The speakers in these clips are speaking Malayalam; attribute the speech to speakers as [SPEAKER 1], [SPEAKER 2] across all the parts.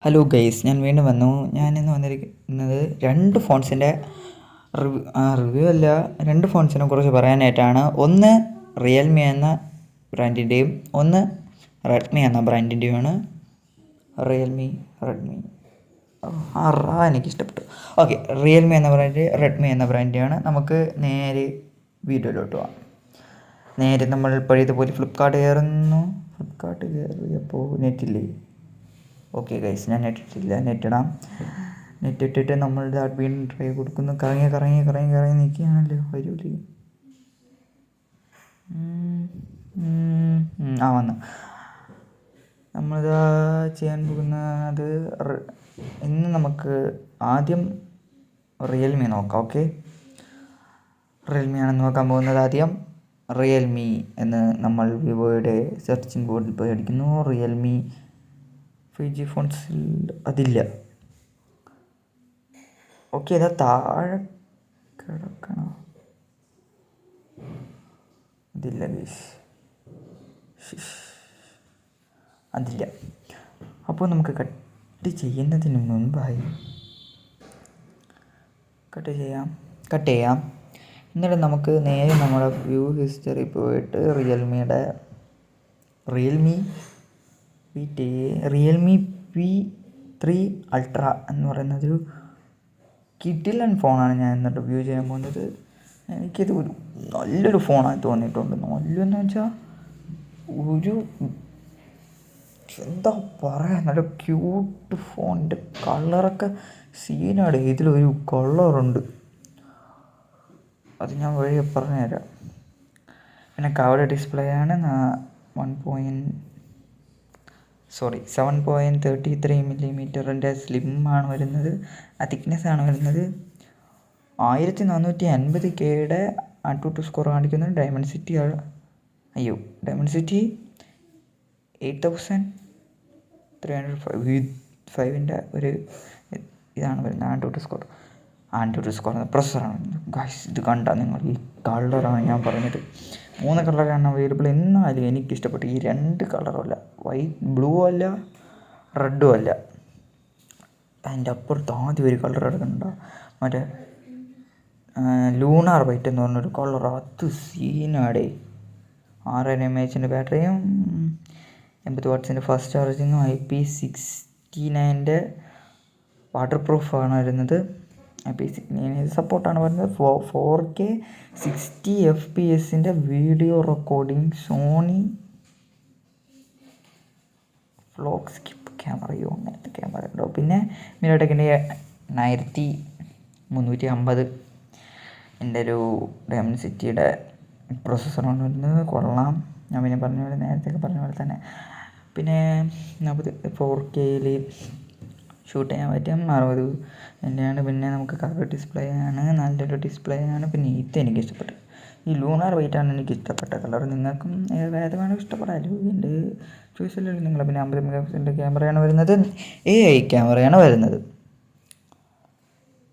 [SPEAKER 1] ഹലോ ഗൈസ്, ഞാൻ വീണ്ടും വന്നു. ഞാനിന്ന് വന്നിരിക്കുന്നത് രണ്ട് ഫോൺസിൻ്റെ റിവ്യൂ അല്ല, രണ്ട് ഫോൺസിനെ കുറിച്ച് പറയാനായിട്ടാണ്. ഒന്ന് റിയൽമി എന്ന ബ്രാൻഡിൻ്റെയും ഒന്ന് റെഡ്മി എന്ന ബ്രാൻഡിൻ്റെയുമാണ്. റെഡ്മി എനിക്കിഷ്ടപ്പെട്ടു. ഓക്കെ, റിയൽമി എന്ന ബ്രാൻഡ്, റെഡ്മി എന്ന ബ്രാൻഡാണ്. നമുക്ക് നേരെ വീഡിയോയിലോട്ട് പോകാം. നേരെ നമ്മൾ പഴയതുപോലെ ഫ്ലിപ്കാർട്ട് കയറിയപ്പോൾ നെറ്റില്ലേ? ഓക്കെ ഗൈസ്, ഞാൻ നെറ്റിട്ടില്ല, നെറ്റിടാം. നെറ്റിട്ടിട്ട് നമ്മളുടെ വീണ്ടും ട്രൈ കൊടുക്കുന്നു. കറങ്ങി നിൽക്കുകയാണല്ലോ. വരൂലേ? വന്നു. നമ്മളിതാ ചെയ്യാൻ പോകുന്നത് ഇന്ന് നമുക്ക് ആദ്യം റിയൽമി നോക്കാം. ഓക്കെ, റിയൽമി ആണെന്ന് നോക്കാൻ പോകുന്നത്. ആദ്യം റിയൽമി എന്ന് നമ്മൾ വിവോയുടെ സെർച്ചിങ് ബോർഡിൽ പോയി അടിക്കുന്നു. റിയൽമി 5G ഫോൺസിൽ അതില്ല. ഓക്കെ, ഇതാ താഴെ കിടക്കണോ? അതില്ല ഗൈസ്, അതില്ല. അപ്പോൾ നമുക്ക് കട്ട് ചെയ്യുന്നതിന് മുൻപായി കട്ട് ചെയ്യാം. എന്നിട്ട് നമുക്ക് നേരെ നമ്മുടെ വ്യൂ ഹിസ്റ്ററി പോയിട്ട് റിയൽമി P3 അൾട്ര എന്ന് പറയുന്നതൊരു കിടിലൻ ഫോണാണ്. ഞാൻ എന്നിട്ട് റിവ്യൂ ചെയ്യാൻ പോകുന്നത്. എനിക്കിത് ഒരു നല്ലൊരു ഫോണായി തോന്നിയിട്ടുണ്ട്. നല്ലതെന്ന് വെച്ചാൽ എന്താ പറയുക, നല്ല ക്യൂട്ട് ഫോണിൻ്റെ കളറൊക്കെ സീനാണ്. ഇതിലൊരു കളറുണ്ട്, അത് ഞാൻ വഴി പറഞ്ഞുതരാം. പിന്നെ കവേർഡ് ഡിസ്പ്ലേ ആണ്. 7.33 മില്ലിമീറ്ററിൻ്റെ സ്ലിമ്മാണ് വരുന്നത്. തിക്നെസ്സാണ് വരുന്നത്. 1450Kയുടെ AnTuTu സ്കോർ കാണിക്കുന്നത്. ഡയമൻസിറ്റി 8305ൻ്റെ ഒരു ഇതാണ് വരുന്നത്. AnTuTu score പ്രൊസസ്സറാണ്. ഗൈസ്, ഇത് കണ്ടാൽ നിങ്ങൾ, ഈ കളറാണ് ഞാൻ പറഞ്ഞത്. 3 കളറാണ് അവൈലബിൾ. എന്നാലും എനിക്കിഷ്ടപ്പെട്ടു ഈ 2 കളറുമല്ല, ബ്ലൂ അല്ല, റെഡും അല്ല. അതിൻ്റെ അപ്പുറത്ത് ആദ്യം ഒരു കളർ എടുക്കുന്നുണ്ടോ, മറ്റേ ലൂണാർ വൈറ്റ് എന്ന് പറഞ്ഞൊരു കളർ. അത് സീനാടേ. 6000 mAh ബാറ്ററിയും 80 വാട്ട്സിൻ്റെ ഫാസ്റ്റ് ചാർജിങ്ങും IP69 വാട്ടർ പ്രൂഫാണ് വരുന്നത്. IP69 സപ്പോർട്ടാണ് വരുന്നത്. 4K 60 FPS video recording. Sony ഫ്ലോക്ക് സ്കിപ്പ് ക്യാമറയോ അങ്ങനത്തെ ക്യാമറ ഉണ്ടോ. പിന്നെ മിറോടെക്കിൻ്റെ 9350 ഒരു ഡയമൻസിറ്റിയുടെ പ്രോസസ്സറാണ് വരുന്നത്. കൊള്ളാം. ഞാൻ നേരത്തെ പറഞ്ഞ പോലെ തന്നെ. പിന്നെ 4Kയിൽ ഷൂട്ട് ചെയ്യാൻ പറ്റും. 60 ആണ്. പിന്നെ നമുക്ക് കർവ് ഡിസ്പ്ലേ ആണ്, നല്ലൊരു ഡിസ്പ്ലേ ആണ്. പിന്നെ ഇത് എനിക്കിഷ്ടപ്പെട്ടു. ഈ ലൂണാർ വൈറ്റാണ് എനിക്കിഷ്ടപ്പെട്ട കളർ. നിങ്ങൾക്കും ഏത് വേണം ഇഷ്ടപ്പെടാമല്ലോ, എൻ്റെ ചോയ്സിലല്ലോ നിങ്ങൾ. പിന്നെ 50 മെഗാപിക്സലിൻ്റെ ക്യാമറയാണ് വരുന്നത്. AI ക്യാമറയാണ് വരുന്നത്.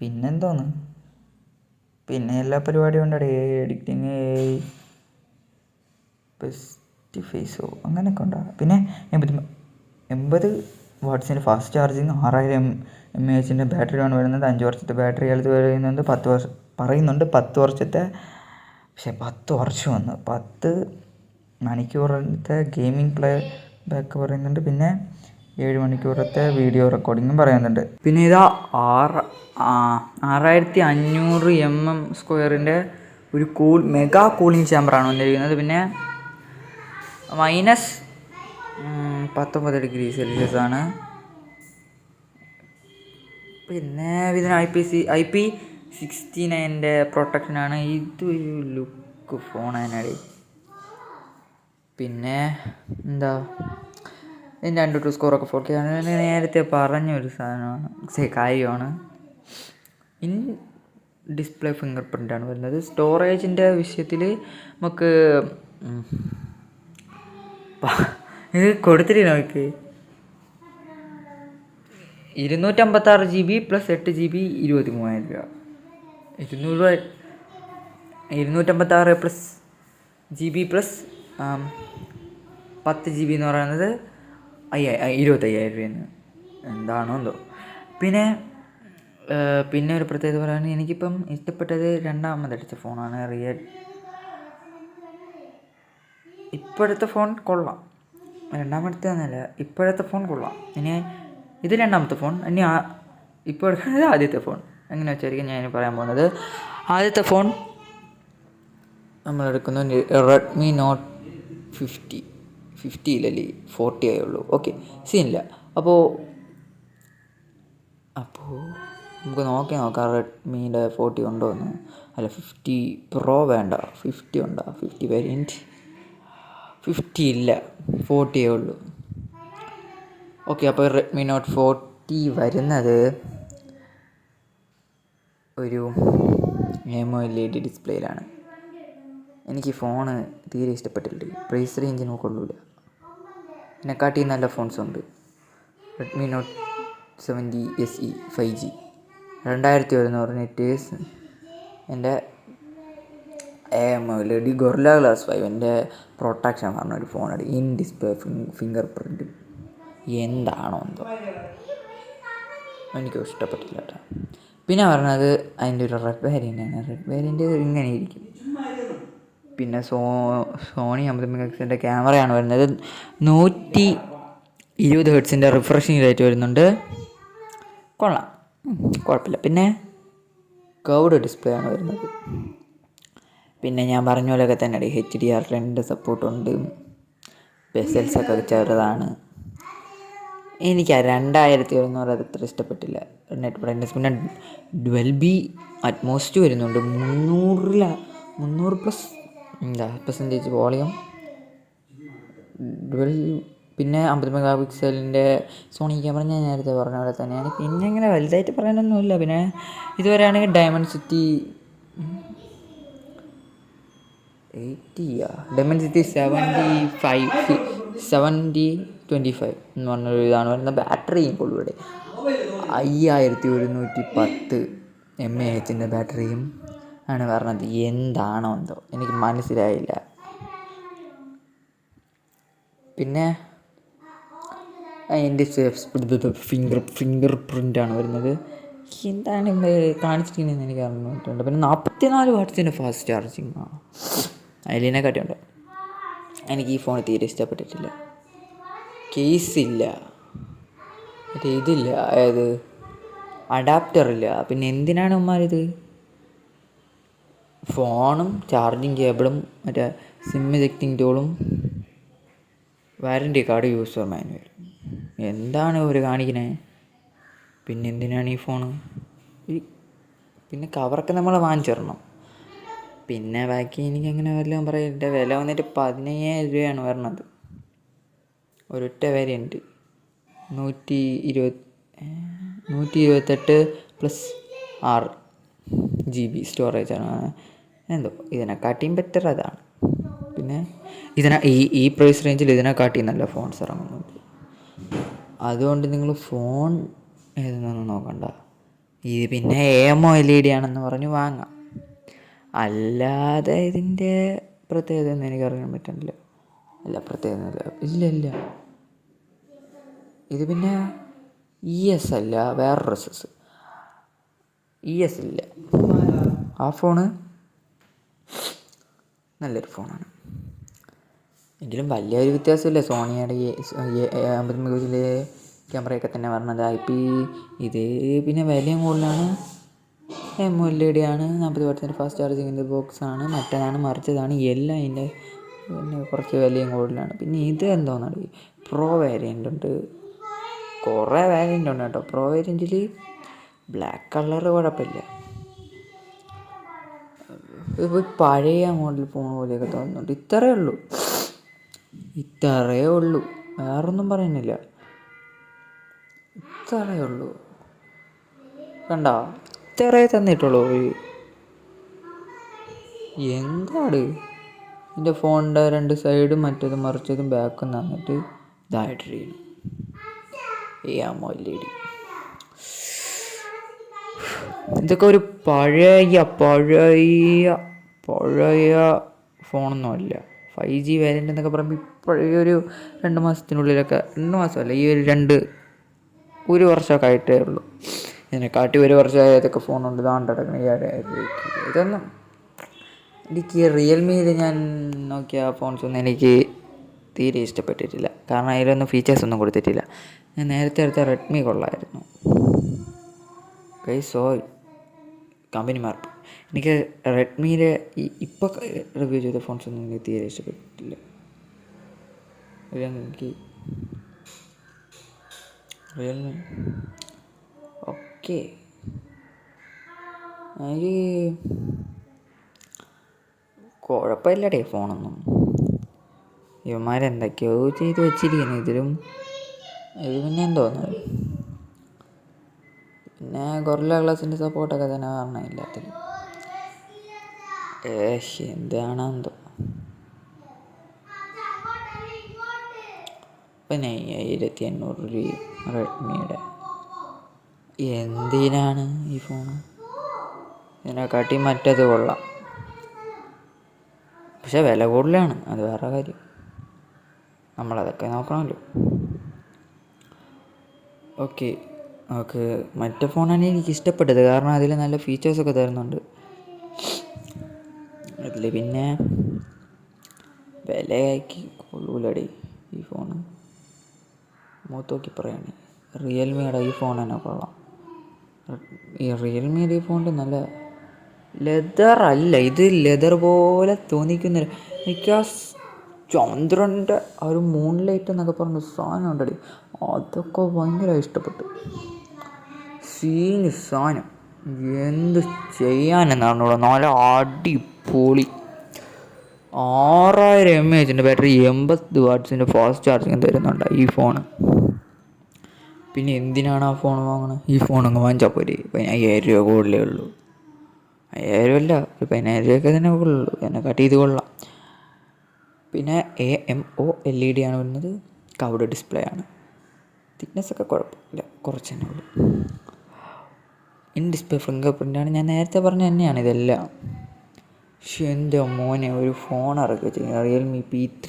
[SPEAKER 1] പിന്നെന്തോന്ന്, പിന്നെ എല്ലാ പരിപാടിയും ഉണ്ട്. എഡിറ്റിങ്, ബെസ്റ്റ് ഫേസോ അങ്ങനെയൊക്കെ ഉണ്ടാകും. പിന്നെ 80 വാട്ട്സിൻ്റെ ഫാസ്റ്റ് ചാർജിങ്, 6000 mAh ബാറ്ററിയാണ് വരുന്നത്. 5 വർഷത്തെ ബാറ്ററി ഹെൽത്ത് പറയുന്നുണ്ട്. 10 വർഷത്തെ, പക്ഷേ 10 വർഷം വന്നു. 10 മണിക്കൂറത്തെ ഗെയിമിംഗ് പ്ലേ ബാക്ക് പറയുന്നുണ്ട്. പിന്നെ 7 മണിക്കൂറത്തെ വീഡിയോ റെക്കോർഡിങ്ങും പറയുന്നുണ്ട്. പിന്നെ ഇതാ 6500 mm² ഒരു മെഗാ കൂളിംഗ് ചാമ്പറാണ് വന്നിരിക്കുന്നത്. പിന്നെ -19°C ആണ്. പിന്നെ ഇതിന് IP69 പ്രൊട്ടക്ഷനാണ്. ഇതൊരു ലുക്ക് ഫോണാണ്. പിന്നെ എന്താ, ഇതിൻ്റെ AnTuTu സ്കോറൊക്കെ 4K ആണ്. നേരത്തെ പറഞ്ഞൊരു കാര്യമാണ്. ഇൻ ഡിസ്പ്ലേ ഫിംഗർ പ്രിൻ്റാണ് വരുന്നത്. സ്റ്റോറേജിൻ്റെ വിഷയത്തിൽ നമുക്ക് ഇത് കൊടുത്തിട്ട് നോക്ക്. 256GB + 8GB 23,000 രൂപ. 256GB + 10GB എന്ന് പറയുന്നത് 25,000 രൂപയാണ്. എന്താണോ എന്തോ. പിന്നെ പിന്നെ ഒരു പ്രത്യേകത പറയുകയാണെങ്കിൽ എനിക്കിപ്പം ഇഷ്ടപ്പെട്ടത് രണ്ടാമതെടുത്ത ഫോണാണ് ഇപ്പോഴത്തെ ഫോൺ കൊള്ളാം. രണ്ടാമത്തേന്നല്ല, ഇപ്പോഴത്തെ ഫോൺ കൊള്ളാം. ഇനി ഇത് രണ്ടാമത്തെ ഫോൺ, ഇനി ഇപ്പോൾ എടുക്കുന്നത് ആദ്യത്തെ ഫോൺ. എങ്ങനെ വെച്ചായിരിക്കും ഞാൻ പറയാൻ പോകുന്നത്. ആദ്യത്തെ ഫോൺ നമ്മളെടുക്കുന്നത് റെഡ്മി നോട്ട് 50 ഇല്ലല്ലേ, 40 ആയുള്ളൂ. ഓക്കെ, സീനില്ല. അപ്പോൾ നമുക്ക് നോക്കാം റെഡ്മീൻ്റെ 40 ഉണ്ടോ എന്ന്. അല്ല, 50 പ്രോ വേണ്ട, 50 ഉണ്ടോ? 50 വേരിയൻറ്റ് 50 ഇല്ല, 40 ഉള്ളൂ. ഓക്കെ, അപ്പോൾ റെഡ്മി നോട്ട് 40 വരുന്നത് ഒരു AMOLED ഡിസ്പ്ലേയിലാണ്. എനിക്ക് ഫോണ് തീരെ ഇഷ്ടപ്പെട്ടില്ല. പ്രൈസ് റേഞ്ചിന് കൊള്ളൂല. ഇതിനെക്കാട്ടി നല്ല ഫോൺസ് ഉണ്ട്. Redmi note 70 SE 5G 2100 nit. എൻ്റെ AMOLED ഗൊറില്ല ഗ്ലാസ് 5 പ്രൊട്ടക്ഷൻ പറഞ്ഞൊരു ഫോണാണ്. ഇൻ ഡിസ്പ്ലേ ഫിംഗർ പ്രിൻ്റ് എന്താണോ എന്തോ, എനിക്കും ഇഷ്ടപ്പെട്ടില്ല കേട്ടോ. പിന്നെ പറഞ്ഞത് അതിൻ്റെ ഒരു റെഡ് വേരിയൻ്റാണ്. റെഡ് വേരിയൻ്റ് ഇങ്ങനെ ഇരിക്കും. പിന്നെ സോണി 50 മെഗാപിക്സലിൻ്റെ ക്യാമറയാണ് വരുന്നത്. 120 ഹെർട്സിൻ്റെ റിഫ്രഷിങ് റേറ്റ് വരുന്നുണ്ട്. കൊള്ളാം, കുഴപ്പമില്ല. പിന്നെ കർവ്ഡ് ഡിസ്പ്ലേ ആണ് വരുന്നത്. പിന്നെ ഞാൻ പറഞ്ഞ പോലെയൊക്കെ തന്നെ HDR2 സപ്പോർട്ടുണ്ട്. ബെസൽസൊക്കെ ചെറുതാണ്. എനിക്ക് 2100 അത് അത്ര ഇഷ്ടപ്പെട്ടില്ല. നെറ്റ് ബ്രൈറ്റ്നസ് പിന്നെ ഡെൽബി അറ്റ്മോസ്റ്റ് വരുന്നുണ്ട്. 300% വോളിയം. പിന്നെ 50 മെഗാ പിക്സലിൻ്റെ സോണി ക്യാമറ ഞാൻ നേരത്തെ പറഞ്ഞ പോലെ തന്നെയാണ്. പിന്നെ അങ്ങനെ വലുതായിട്ട് പറയാനൊന്നുമില്ല. പിന്നെ ഇതുവരെയാണെങ്കിൽ ഡയമൻസിറ്റി 7025 എന്ന് പറഞ്ഞൊരു ഇതാണ് വരുന്നത്. ബാറ്ററിയും കൊള്ളൂടെ, 5110 mAh ബാറ്ററിയും ആണ് പറഞ്ഞത്. എന്താണോ എന്തോ, എനിക്ക് മനസ്സിലായില്ല. പിന്നെ അതിൻ്റെ ഫിംഗർ പ്രിൻ്റാണ് വരുന്നത്. എന്താണ് കാണിച്ചിരിക്കുന്നതെന്ന് എനിക്ക് അറിഞ്ഞിട്ടുണ്ട്. പിന്നെ 44 വാട്ട്സിൻ്റെ ഫാസ്റ്റ് ചാർജിങ് ആണ്. അതിലിനെക്കാട്ടിയുണ്ട്. എനിക്ക് ഈ ഫോൺ തീരെ ഇഷ്ടപ്പെട്ടിട്ടില്ല. കേസില്ല, മറ്റേ ഇതില്ല, അതായത് അഡാപ്റ്ററില്ല. പിന്നെ എന്തിനാണ് ഉമ്മാരിത്? ഫോണും ചാർജിങ് കേബിളും മറ്റേ സിം എജക്റ്റിംഗ് ടൂളും വാറൻറ്റി കാർഡ് യൂസർ മാനുവൽ. എന്താണ് ഇവർ കാണിക്കണേ? പിന്നെ എന്തിനാണ് ഈ ഫോണ്? പിന്നെ കവറൊക്കെ നമ്മൾ വാങ്ങിച്ചു തരണം. പിന്നെ ബാക്കി എനിക്കങ്ങനെ വല്ലതും പറയാം. എൻ്റെ വില വന്നിട്ട് 15,000 രൂപയാണ് വരണത്. ഒരൊറ്റ വേരിയൻറ്റ് 128 + 6 GB സ്റ്റോറേജാണ്. എന്തോ ഇതിനെക്കാട്ടിയും ബെറ്റർ അതാണ്. പിന്നെ ഈ പ്രൈസ് റേഞ്ചിൽ ഇതിനെക്കാട്ടിയും നല്ല ഫോൺസ് ഇറങ്ങുന്നുണ്ട്. അതുകൊണ്ട് നിങ്ങൾ ഫോൺ ഏതെന്നൊന്നും നോക്കണ്ട. ഇത് പിന്നെ AMOLED ആണെന്ന് പറഞ്ഞ് വാങ്ങാം. അല്ലാതെ ഇതിൻ്റെ പ്രത്യേകത ഒന്നും എനിക്കറിയാൻ പറ്റുന്നില്ല. പ്രത്യേകത ഇല്ല. ഇത് പിന്നെ ES അല്ല, വേറൊരു ES ഇല്ല. ആ ഫോണ് നല്ലൊരു ഫോണാണ്. എങ്കിലും വലിയൊരു വ്യത്യാസമില്ല. സോണിയുടെ 50 മെഗാപിക്സലിലെ ക്യാമറയൊക്കെ തന്നെ പറഞ്ഞത്. ഇത് പിന്നെ വിലയും കൂടുതലാണ്. AMOLED ആണ്. 40 വാട്ട്സിൻ്റെ ഫാസ്റ്റ് ചാർജിങ്ങിൻ്റെ ബോക്സാണ്. മറ്റേതാണ്, മറിച്ചതാണ്. എല്ലാം അതിൻ്റെ പിന്നെ കുറച്ച് വിലയും കൂടുതലാണ്. പിന്നെ ഇത് എന്തോന്നാണ്, പ്രോ വേരിയൻ്റ് ഉണ്ട്. കുറേ വേരിയൻ്റ് ഉണ്ട് കേട്ടോ. പ്രോ വേരിയൻറ്റിൽ ബ്ലാക്ക് കളർ കുഴപ്പമില്ല. ഇപ്പോൾ പഴയ മോഡൽ ഫോൺ പോലെയൊക്കെ തോന്നുന്നുണ്ട്. ഇത്രയേ ഉള്ളൂ, വേറൊന്നും പറയുന്നില്ല. ഇത്രയേ ഉള്ളൂ, കണ്ടോ? ഇത്രയേ തന്നിട്ടുള്ളൂ. എന്താണ് എൻ്റെ ഫോണിൻ്റെ 2 സൈഡും മറ്റേതും മറിച്ചതും ബാക്കും തന്നിട്ട് ഇതായിട്ടിരിക്കുന്നു. AMOLED ഇതൊക്കെ ഒരു പഴയ ഫോണൊന്നുമല്ല. 5G വേരിയൻ്റ് എന്നൊക്കെ പറയുമ്പോൾ ഇപ്പോഴൊരു 2 മാസത്തിനുള്ളിലൊക്കെ, 2 മാസമല്ല, ഈ ഒരു 2 ഒരു വർഷമൊക്കെ ആയിട്ടേ ഉള്ളൂ. ഇതിനെക്കാട്ടി ഒരു വർഷമായ ഏതൊക്കെ ഫോണുണ്ട് ഇതാണ്ട് കിടക്കണം 7,000 രൂപയ്ക്ക്. ഇതൊന്നും എനിക്ക് റിയൽമിയിൽ ഞാൻ നോക്കിയ ഫോൺസൊന്നും എനിക്ക് തീരെ ഇഷ്ടപ്പെട്ടിട്ടില്ല. കാരണം അതിലൊന്നും ഫീച്ചേഴ്സൊന്നും കൊടുത്തിട്ടില്ല. ഞാൻ നേരത്തെ എടുത്ത റെഡ്മി കൊള്ളായിരുന്നു. So company mark. എനിക്ക് റെഡ്മിയിലെ ഇപ്പോൾ റിവ്യൂ ചെയ്ത ഫോൺസൊന്നും എനിക്ക് തീരെ ഇഷ്ടപ്പെട്ടിട്ടില്ല. എനിക്ക് റിയൽമി ഓക്കെ, എനിക്ക് കുഴപ്പമില്ലടേ ഫോണൊന്നും. ഇവന്മാരെന്തൊക്കെയോ ചെയ്ത് വെച്ചിരിക്കുന്നു ഇത് പിന്നെ തോന്നുന്നു. പിന്നെ ഗൊറില്ല ഗ്ലാസിൻ്റെ സപ്പോർട്ടൊക്കെ തന്നെ പറഞ്ഞ എല്ലാത്തിലും. എന്താണെന്തോ. പിന്നെ 1500 രൂപയും റെഡ്മിയുടെ. എന്തിനാണ് ഈ ഫോണ്? ഇതിനെക്കാട്ടി മറ്റത് കൊള്ളാം. പക്ഷെ വില കൂടുതലാണ്, അത് വേറെ കാര്യം. നമ്മളതൊക്കെ നോക്കണമല്ലോ. ഓക്കെ, നമുക്ക് മറ്റേ ഫോണാണ് എനിക്ക് ഇഷ്ടപ്പെട്ടത്. കാരണം അതിൽ നല്ല ഫീച്ചേഴ്സൊക്കെ തരുന്നുണ്ട്. അതിൽ പിന്നെ വിലയ്ക്ക് കൊള്ളൂലടി ഈ ഫോണ്. മുഖത്ത് നോക്കി പറയുകയാണ്, റിയൽമിയുടെ ഈ ഫോൺ തന്നെ കൊള്ളാം. ഈ റിയൽമിയുടെ ഈ ഫോണിൽ നല്ല ലെതറല്ല, ഇത് ലെതർ പോലെ തോന്നിക്കുന്നില്ല. എനിക്ക് ആ ചന്ദ്രൻ്റെ ആ ഒരു മൂൺ ലൈറ്റ് എന്നൊക്കെ പറഞ്ഞ സാധനം ഉണ്ടടി, അതൊക്കെ ഭയങ്കര ഇഷ്ടപ്പെട്ടു. സാധനം എന്ത് ചെയ്യാനെന്നാണ് നല്ല അടിപൊളി. 6000 mAh ബാറ്ററി, 80 വാട്ട്സിൻ്റെ ഫാസ്റ്റ് ചാർജിങ് തരുന്നുണ്ട് ഈ ഫോണ്. പിന്നെ എന്തിനാണ് ആ ഫോൺ വാങ്ങണത്? ഈ ഫോൺ അങ്ങ് വാങ്ങിച്ചാൽ പോരെ. 5000 രൂപ കൂടുതലേ ഉള്ളൂ. 5000 അല്ല, ഒരു 10000 രൂപയൊക്കെ തന്നെ ഉള്ളൂ. എന്നെക്കാട്ടി ഇത് കൊള്ളാം. പിന്നെ AMOLED ആണ് വരുന്നത്. കർവ്ഡ് ഡിസ്പ്ലേ ആണ്. തിക്നെസ്സൊക്കെ കുഴപ്പമില്ല, കുറച്ച് തന്നെ ഉള്ളൂ. ഇൻ ഡിസ്പ്ലേ ഫിംഗർ പ്രിൻ്റാണ്. ഞാൻ നേരത്തെ പറഞ്ഞ തന്നെയാണ് ഇതെല്ലാം. പക്ഷെ എൻ്റെ മോനെ, ഒരു ഫോൺ ഇറക്കി ചെയ്യുന്നത് റിയൽമി P3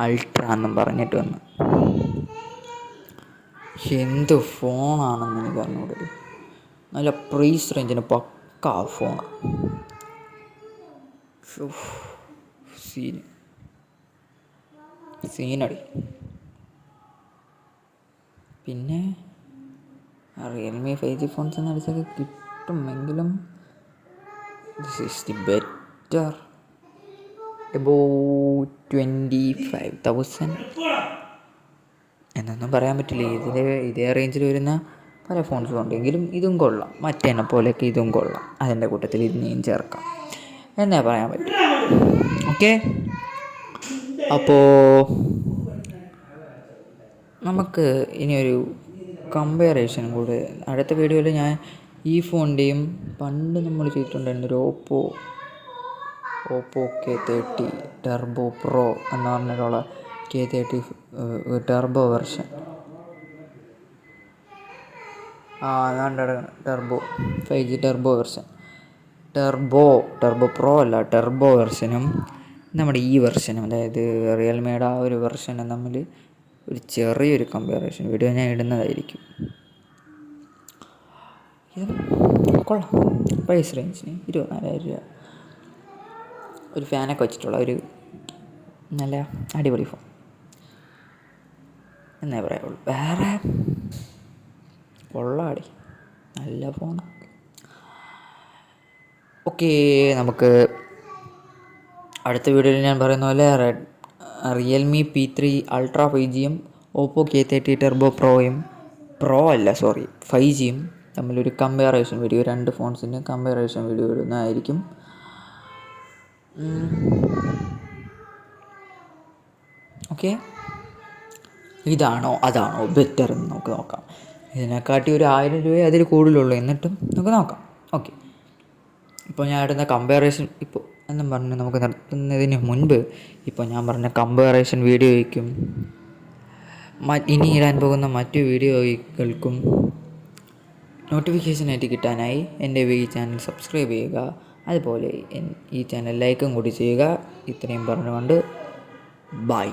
[SPEAKER 1] Ultra എന്നും പറഞ്ഞിട്ട് വന്ന്. എന്ത് ഫോണാണെന്ന് എനിക്ക് അറിഞ്ഞൂടെ. നല്ല പ്രൈസ് റേഞ്ചിന് പക്കാ ഫോൺ. സീനടി. പിന്നെ റിയൽമി 5G ഫോൺസ് എന്ന് അടിച്ചൊക്കെ കിട്ടുമെങ്കിലും this is the better above 25,000 എന്നൊന്നും പറയാൻ പറ്റില്ല. ഇതേ റേഞ്ചിൽ വരുന്ന പല ഫോൺസും ഉണ്ടെങ്കിലും ഇതും കൊള്ളാം. മറ്റേനെ പോലെയൊക്കെ ഇതും കൊള്ളാം. അതിൻ്റെ കൂട്ടത്തിൽ ഇതിനെയും ചേർക്കാം എന്നേ പറയാൻ പറ്റും. ഓക്കെ, അപ്പോൾ നമുക്ക് ഇനിയൊരു കമ്പാരിസൺ കൂടെ അടുത്ത വീഡിയോയിൽ ഞാൻ ഈ ഫോണിൻ്റെയും പണ്ട് നമ്മൾ ചെയ്തിട്ടുണ്ടായിരുന്നൊരു ഓപ്പോ K30 ടർബോ പ്രോ എന്ന് പറഞ്ഞിട്ടുള്ള K30 ടർബോ വെർഷൻ. അതാണ്ട് turbo 5G turbo version. Turbo pro അല്ല, ടർബോ വെർഷനും നമ്മുടെ ഈ വെർഷനും, അതായത് റിയൽമിയുടെ ആ ഒരു വെർഷനും തമ്മിൽ ഒരു ചെറിയൊരു കമ്പാരിസൺ വീഡിയോ ഞാൻ ഇടുന്നതായിരിക്കും. ഇത് കൊള്ളാം. പ്രൈസ് റേഞ്ചിന് 24,000 രൂപ, ഒരു ഫാനൊക്കെ വെച്ചിട്ടുള്ള ഒരു നല്ല അടിപൊളി ഫോൺ എന്നേ പറയുള്ളൂ. വേറെ കൊള്ളാടി, നല്ല ഫോൺ. ഓക്കെ, നമുക്ക് അടുത്ത വീഡിയോയിൽ ഞാൻ പറയുന്ന പോലെ റിയൽമി P3 Ultra 5Gയും ഓപ്പോ K30 ടർബോ പ്രോയും 5Gയും തമ്മിലൊരു കമ്പാരിസൺ വീഡിയോ, രണ്ട് ഫോൺസിൻ്റെ കമ്പാരിസൺ വീഡിയോ ഇടുന്നതായിരിക്കും. ഓക്കെ, ഇതാണോ അതാണോ ബെറ്റർ എന്ന് നമുക്ക് നോക്കാം. ഇതിനെക്കാട്ടി ഒരു 1000 രൂപ അതിൽ കൂടുതലുള്ളൂ, എന്നിട്ടും നമുക്ക് നോക്കാം. ഓക്കെ, ഇപ്പോൾ ഞാൻ ഇടുന്ന കമ്പാരിസൺ ഇപ്പോൾ എന്നും പറഞ്ഞ് നമുക്ക് നിർത്തുന്നതിന് മുൻപ് ഇപ്പോൾ ഞാൻ പറഞ്ഞ കമ്പാരിസൺ വീഡിയോയ്ക്കും ഇനി ഇടാൻ പോകുന്ന മറ്റു വീഡിയോകൾക്കും നോട്ടിഫിക്കേഷനായിട്ട് കിട്ടാനായി എൻ്റെ ഈ ചാനൽ സബ്സ്ക്രൈബ് ചെയ്യുക. അതുപോലെ ഈ ചാനൽ ലൈക്കും കൂടി ചെയ്യുക. ഇത്രയും പറഞ്ഞുകൊണ്ട് ബൈ.